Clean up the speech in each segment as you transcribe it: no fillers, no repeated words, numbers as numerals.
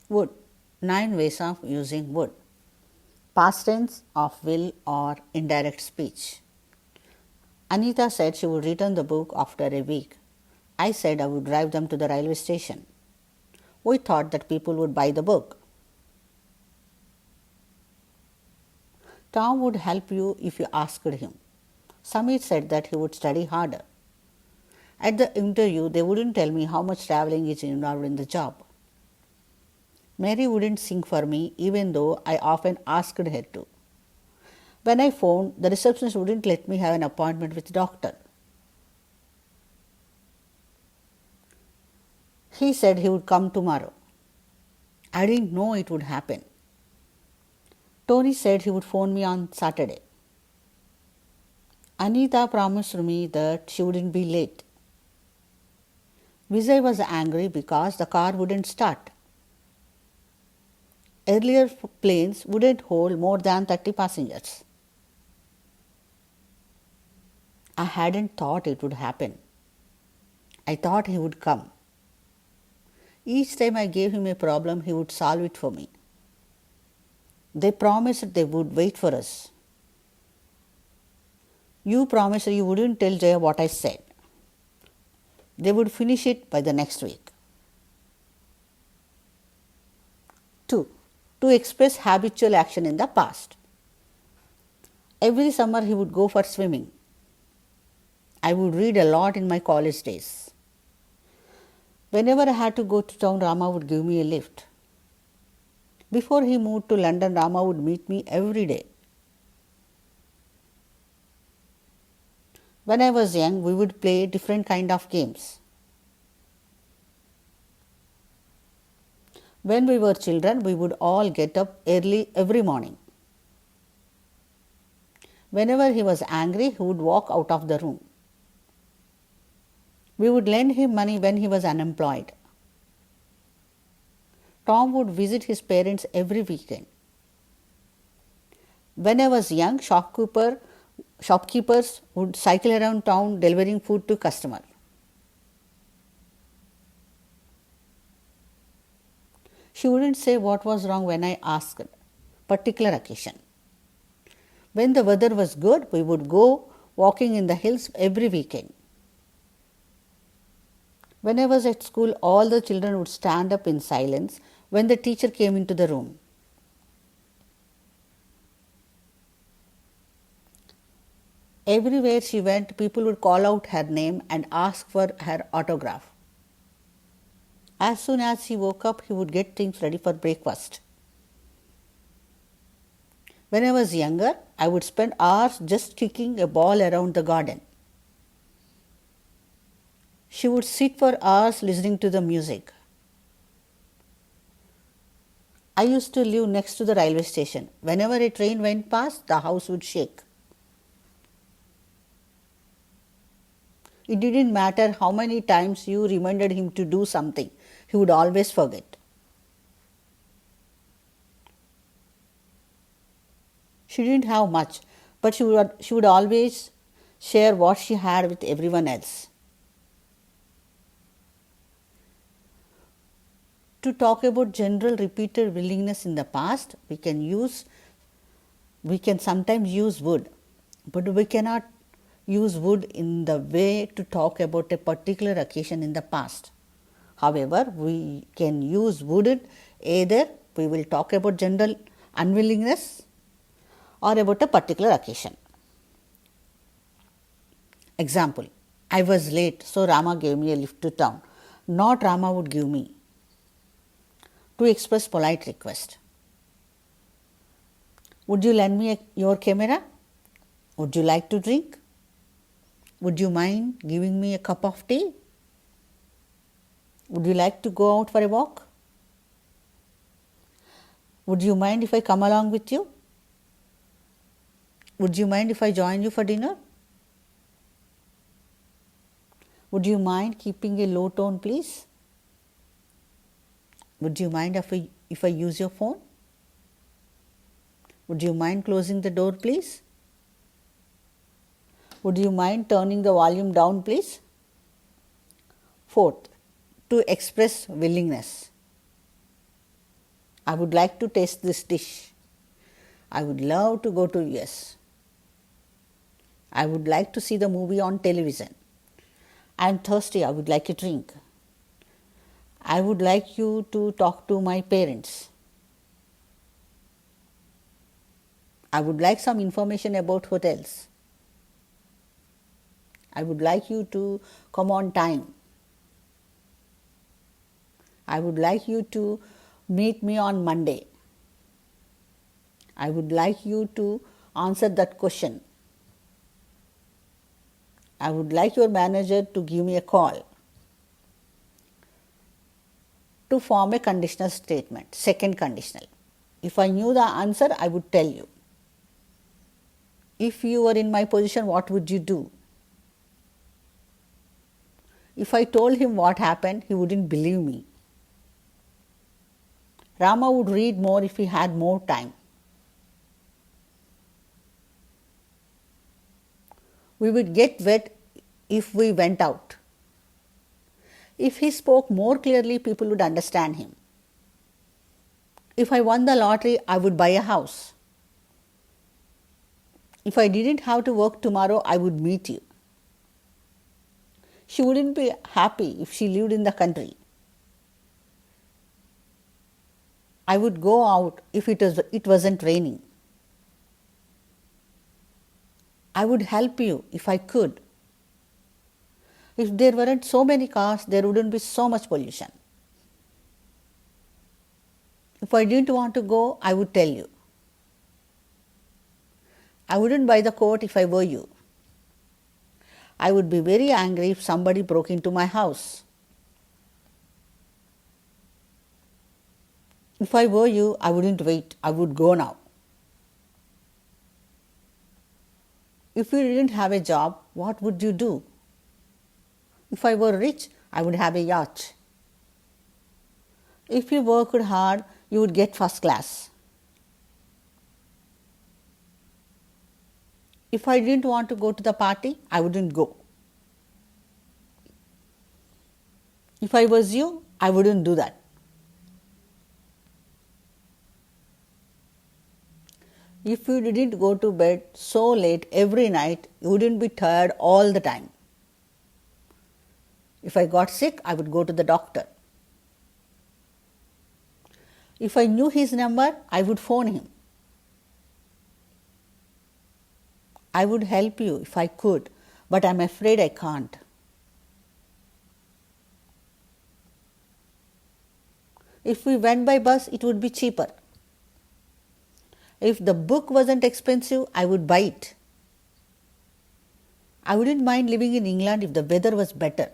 Would. 9 ways of using would. Past tense of will or indirect speech. Anita said she would return the book after a week. I said I would drive them to the railway station. We thought that people would buy the book. Tom would help you if you asked him. Samir said that he would study harder. At the interview, they wouldn't tell me how much traveling is involved in the job. Mary wouldn't sing for me even though I often asked her to. When I phoned, the receptionist wouldn't let me have an appointment with the doctor. He said he would come tomorrow. I didn't know it would happen. Tony said he would phone me on Saturday. Anita promised me that she wouldn't be late. Vijay was angry because the car wouldn't start. Earlier planes wouldn't hold more than 30 passengers. I hadn't thought it would happen. I thought he would come. Each time I gave him a problem, he would solve it for me. They promised they would wait for us. You promised you wouldn't tell Jaya what I said. They would finish it by the next week. 2. To express habitual action in the past. Every summer he would go for swimming. I would read a lot in my college days. Whenever I had to go to town, Rama would give me a lift. Before he moved to London, Rama would meet me every day. When I was young, we would play different kind of games. When we were children, we would all get up early every morning. Whenever he was angry, he would walk out of the room. We would lend him money when he was unemployed. Tom would visit his parents every weekend. When I was young, shopkeepers would cycle around town delivering food to customers. She wouldn't say what was wrong when I asked. Particular occasion. When the weather was good, we would go walking in the hills every weekend. When I was at school, all the children would stand up in silence when the teacher came into the room. Everywhere she went, people would call out her name and ask for her autograph. As soon as he woke up, he would get things ready for breakfast. When I was younger, I would spend hours just kicking a ball around the garden. She would sit for hours listening to the music. I used to live next to the railway station. Whenever a train went past, the house would shake. It didn't matter how many times you reminded him to do something, he would always forget. She didn't have much, but she would always share what she had with everyone else. To talk about general repeated willingness in the past, we can sometimes use would, but we cannot use would in the way to talk about a particular occasion in the past. However, we can use would either we will talk about general unwillingness or about a particular occasion. Example, I was late, so Rama gave me a lift to town. Not Rama would give me. To express polite request. Would you lend me your camera? Would you like to drink? Would you mind giving me a cup of tea? Would you like to go out for a walk? Would you mind if I come along with you? Would you mind if I join you for dinner? Would you mind keeping a low tone, please? Would you mind if I use your phone? Would you mind closing the door, please? Would you mind turning the volume down, please? Fourth, to express willingness. I would like to taste this dish. I would love to go to US. I would like to see the movie on television. I am thirsty. I would like a drink. I would like you to talk to my parents. I would like some information about hotels. I would like you to come on time. I would like you to meet me on Monday. I would like you to answer that question. I would like your manager to give me a call. To form a conditional statement, second conditional. If I knew the answer, I would tell you. If you were in my position, what would you do? If I told him what happened, he wouldn't believe me. Rama would read more if he had more time. We would get wet if we went out. If he spoke more clearly, people would understand him. If I won the lottery, I would buy a house. If I didn't have to work tomorrow, I would meet you. She wouldn't be happy if she lived in the country. I would go out if it wasn't raining. I would help you if I could. If there weren't so many cars, there wouldn't be so much pollution. If I didn't want to go, I would tell you. I wouldn't buy the coat if I were you. I would be very angry if somebody broke into my house. If I were you, I wouldn't wait. I would go now. If you didn't have a job, what would you do? If I were rich, I would have a yacht. If you worked hard, you would get first class. If I didn't want to go to the party, I wouldn't go. If I was you, I wouldn't do that. If you didn't go to bed so late every night, you wouldn't be tired all the time. If I got sick, I would go to the doctor. If I knew his number, I would phone him. I would help you if I could, but I'm afraid I can't. If we went by bus, it would be cheaper. If the book wasn't expensive, I would buy it. I wouldn't mind living in England if the weather was better.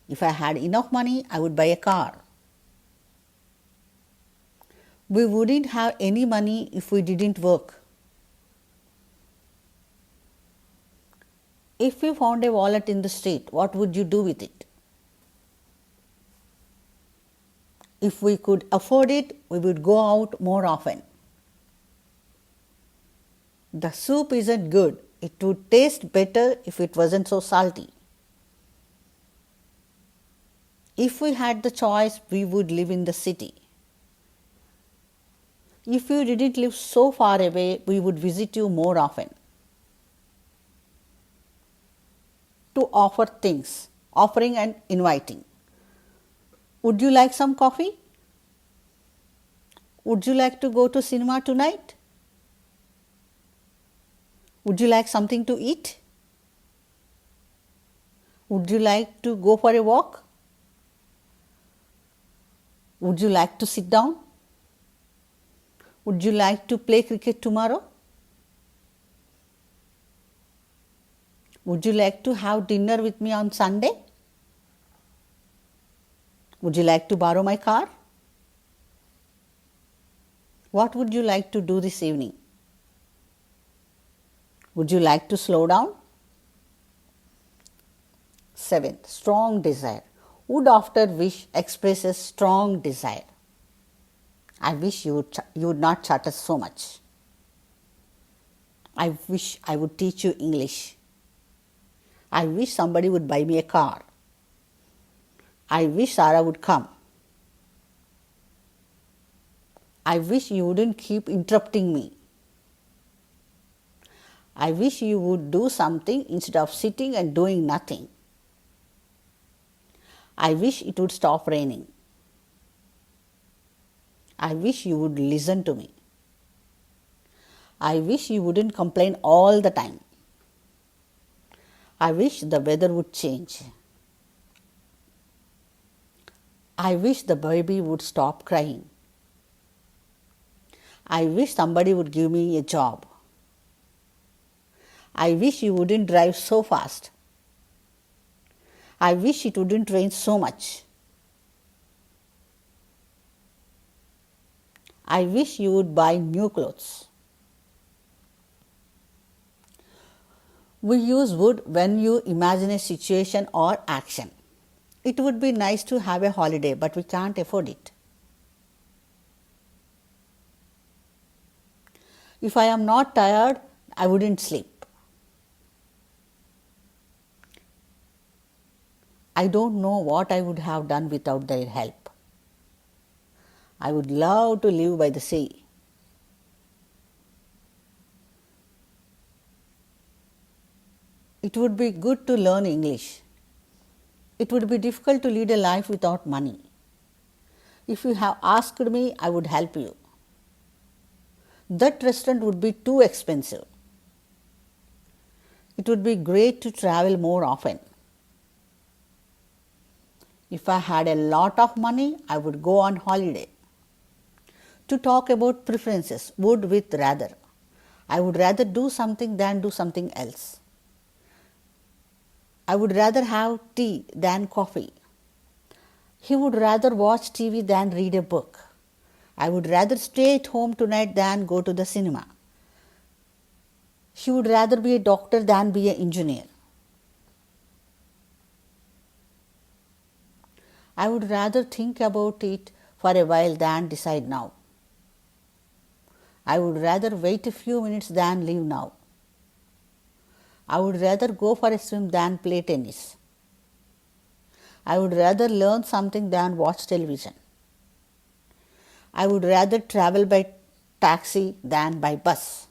If I had enough money, I would buy a car. We wouldn't have any money if we didn't work. If you found a wallet in the street, what would you do with it? If we could afford it, we would go out more often. The soup isn't good. It would taste better if it wasn't so salty. If we had the choice, we would live in the city. If you didn't live so far away, we would visit you more often. To offer things, offering and inviting. Would you like some coffee? Would you like to go to cinema tonight? Would you like something to eat? Would you like to go for a walk? Would you like to sit down? Would you like to play cricket tomorrow? Would you like to have dinner with me on Sunday? Would you like to borrow my car? What would you like to do this evening? Would you like to slow down? 7. Strong desire. Would after wish expresses strong desire. I wish you would not chatter so much. I wish I would teach you English. I wish somebody would buy me a car. I wish Sarah would come. I wish you wouldn't keep interrupting me. I wish you would do something instead of sitting and doing nothing. I wish it would stop raining. I wish you would listen to me. I wish you wouldn't complain all the time. I wish the weather would change. I wish the baby would stop crying. I wish somebody would give me a job. I wish you wouldn't drive so fast. I wish it wouldn't rain so much. I wish you would buy new clothes. We use would when you imagine a situation or action. It would be nice to have a holiday, but we can't afford it. If I am not tired, I wouldn't sleep. I don't know what I would have done without their help. I would love to live by the sea. It would be good to learn English. It would be difficult to lead a life without money. If you have asked me, I would help you. That restaurant would be too expensive. It would be great to travel more often. If I had a lot of money, I would go on holiday. To talk about preferences, would with rather. I would rather do something than do something else. I would rather have tea than coffee. He would rather watch TV than read a book. I would rather stay at home tonight than go to the cinema. She would rather be a doctor than be an engineer. I would rather think about it for a while than decide now. I would rather wait a few minutes than leave now. I would rather go for a swim than play tennis. I would rather learn something than watch television. I would rather travel by taxi than by bus.